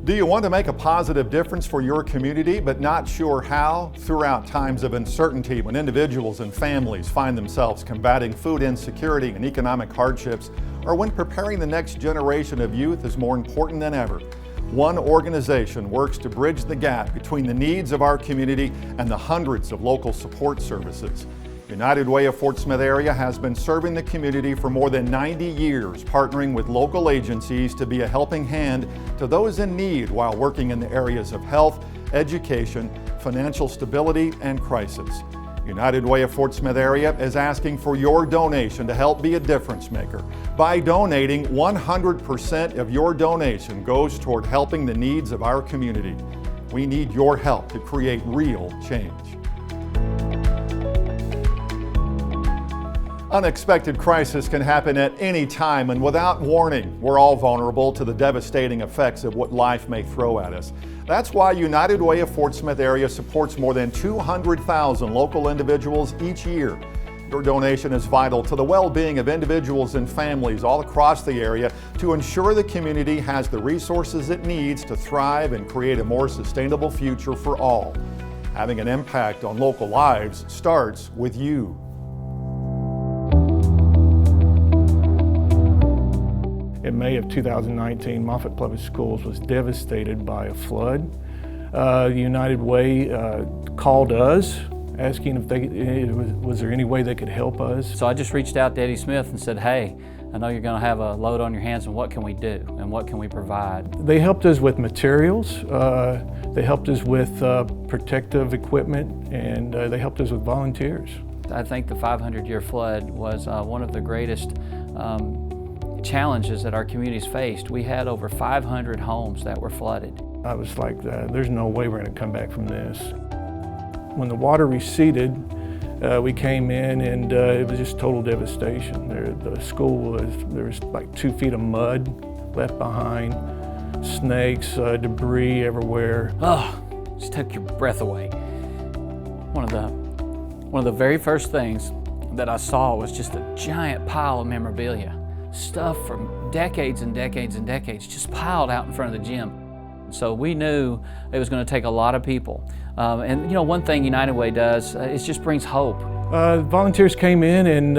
Do you want to make a positive difference for your community but not sure how? Throughout times of uncertainty, when individuals and families find themselves combating food insecurity and economic hardships, or when preparing the next generation of youth is more important than ever, one organization works to bridge the gap between the needs of our community and the hundreds of local support services. United Way of Fort Smith area has been serving the community for more than 90 years, partnering with local agencies to be a helping hand to those in need while working in the areas of health, education, financial stability, and crisis. United Way of Fort Smith area is asking for your donation to help be a difference maker. By donating, 100% of your donation goes toward helping the needs of our community. We need your help to create real change. Unexpected crisis can happen at any time, and without warning, we're all vulnerable to the devastating effects of what life may throw at us. That's why United Way of Fort Smith area supports more than 200,000 local individuals each year. Your donation is vital to the well-being of individuals and families all across the area to ensure the community has the resources it needs to thrive and create a more sustainable future for all. Having an impact on local lives starts with you. In May of 2019, Moffett Public Schools was devastated by a flood. United Way called us asking if was there any way they could help us. So I just reached out to Eddie Smith and said, hey, I know you're going to have a load on your hands, and what can we do and what can we provide? They helped us with materials, they helped us with protective equipment, and they helped us with volunteers. I think the 500-year flood was one of the greatest challenges that our communities faced. We had over 500 homes that were flooded. I was like, there's no way we're going to come back from this. When the water receded, we came in and it was just total devastation. The school there was like 2 feet of mud left behind, snakes, debris everywhere. Oh, just took your breath away. One of the very first things that I saw was just a giant pile of memorabilia. Stuff from decades and decades and decades just piled out in front of the gym. So we knew it was going to take a lot of people. And you know, one thing United Way does is just brings hope. Volunteers came in and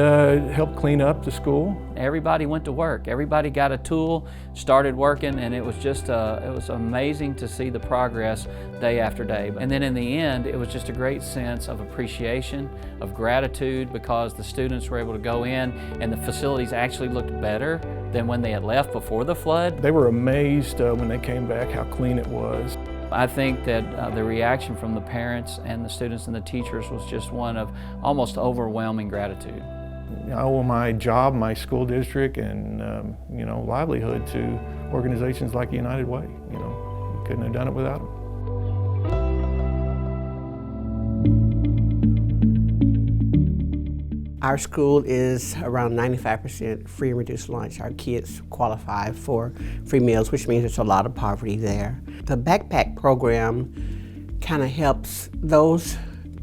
helped clean up the school. Everybody went to work. Everybody got a tool, started working, and it was just it was amazing to see the progress day after day. And then in the end, it was just a great sense of appreciation, of gratitude, because the students were able to go in and the facilities actually looked better than when they had left before the flood. They were amazed when they came back how clean it was. I think that the reaction from the parents and the students and the teachers was just one of almost overwhelming gratitude. I owe my job, my school district, and livelihood to organizations like United Way. Couldn't have done it without them. Our school is around 95% free and reduced lunch. Our kids qualify for free meals, which means there's a lot of poverty there. The backpack program kind of helps those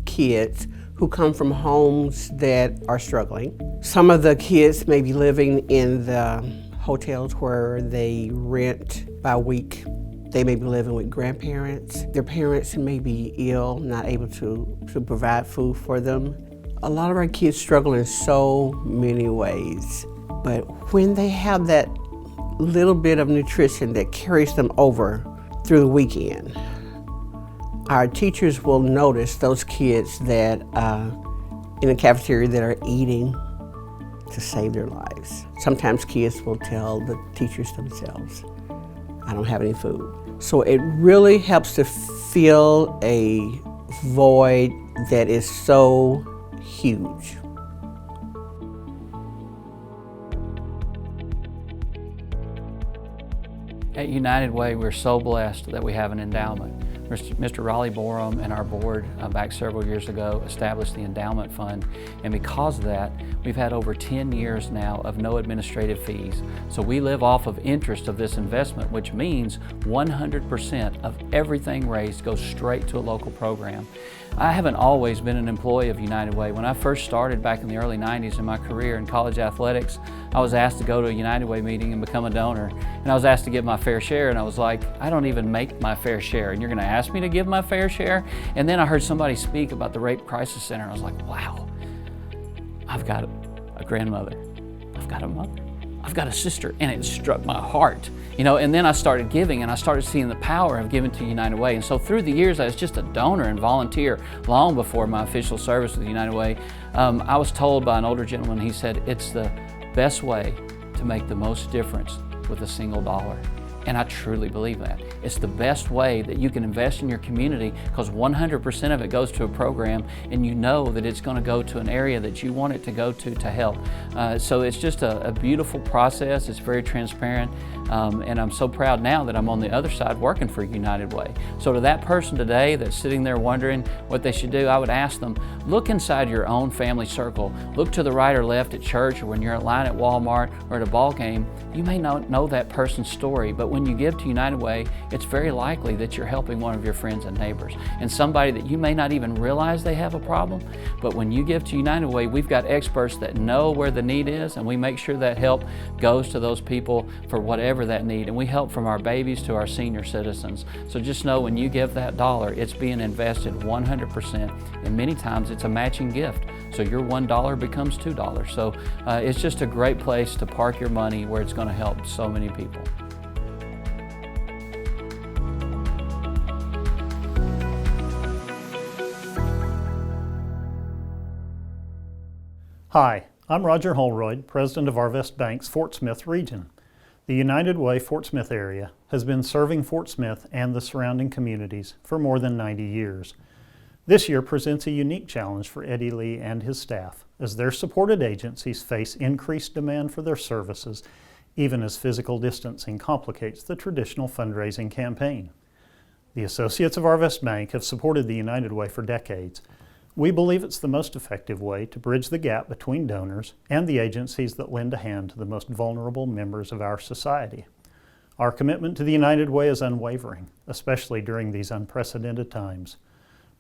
kids who come from homes that are struggling. Some of the kids may be living in the hotels where they rent by week. They may be living with grandparents. Their parents may be ill, not able to provide food for them. A lot of our kids struggle in so many ways, but when they have that little bit of nutrition that carries them over through the weekend, our teachers will notice those kids that in the cafeteria that are eating to save their lives. Sometimes kids will tell the teachers themselves, I don't have any food. So it really helps to fill a void that is so huge. At United Way, we're so blessed that we have an endowment. Mr. Raleigh Borum and our board back several years ago established the endowment fund, and because of that, we've had over 10 years now of no administrative fees. So we live off of interest of this investment, which means 100% of everything raised goes straight to a local program. I haven't always been an employee of United Way. When I first started back in the early 90s in my career in college athletics, I was asked to go to a United Way meeting and become a donor. And I was asked to give my fair share, and I was like, I don't even make my fair share, and you're gonna ask me to give my fair share? And then I heard somebody speak about the Rape Crisis Center, and I was like, wow, I've got a grandmother, I've got a mother, I've got a sister, and it struck my heart. You know, and then I started giving, and I started seeing the power of giving to United Way. And so through the years, I was just a donor and volunteer long before my official service with United Way. I was told by an older gentleman, he said, it's the best way to make the most difference with a single dollar. And I truly believe that. It's the best way that you can invest in your community, because 100% of it goes to a program, and you know that it's going to go to an area that you want it to go to help. So it's just a beautiful process. It's very transparent. And I'm so proud now that I'm on the other side working for United Way. So to that person today that's sitting there wondering what they should do, I would ask them, look inside your own family circle. Look to the right or left at church, or when you're in line at Walmart or at a ball game. You may not know that person's story, but when you give to United Way, it's very likely that you're helping one of your friends and neighbors, and somebody that you may not even realize they have a problem. But when you give to United Way, we've got experts that know where the need is, and we make sure that help goes to those people for whatever that need. And we help from our babies to our senior citizens. So just know, when you give that dollar, it's being invested 100%, and many times it's a matching gift. So your $1 becomes $2. So it's just a great place to park your money where it's going to help so many people. Hi, I'm Roger Holroyd, President of Arvest Bank's Fort Smith region. The United Way Fort Smith area has been serving Fort Smith and the surrounding communities for more than 90 years. This year presents a unique challenge for Eddie Lee and his staff, as their supported agencies face increased demand for their services, even as physical distancing complicates the traditional fundraising campaign. The associates of Arvest Bank have supported the United Way for decades. We believe it's the most effective way to bridge the gap between donors and the agencies that lend a hand to the most vulnerable members of our society. Our commitment to the United Way is unwavering, especially during these unprecedented times.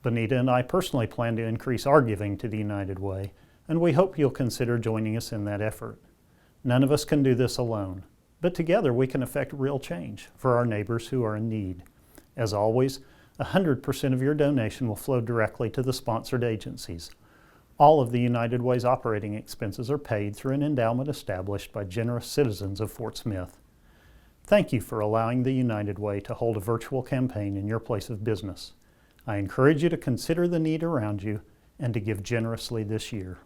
Bonita and I personally plan to increase our giving to the United Way, and we hope you'll consider joining us in that effort. None of us can do this alone, but together we can effect real change for our neighbors who are in need. As always, 100% of your donation will flow directly to the sponsored agencies. All of the United Way's operating expenses are paid through an endowment established by generous citizens of Fort Smith. Thank you for allowing the United Way to hold a virtual campaign in your place of business. I encourage you to consider the need around you and to give generously this year.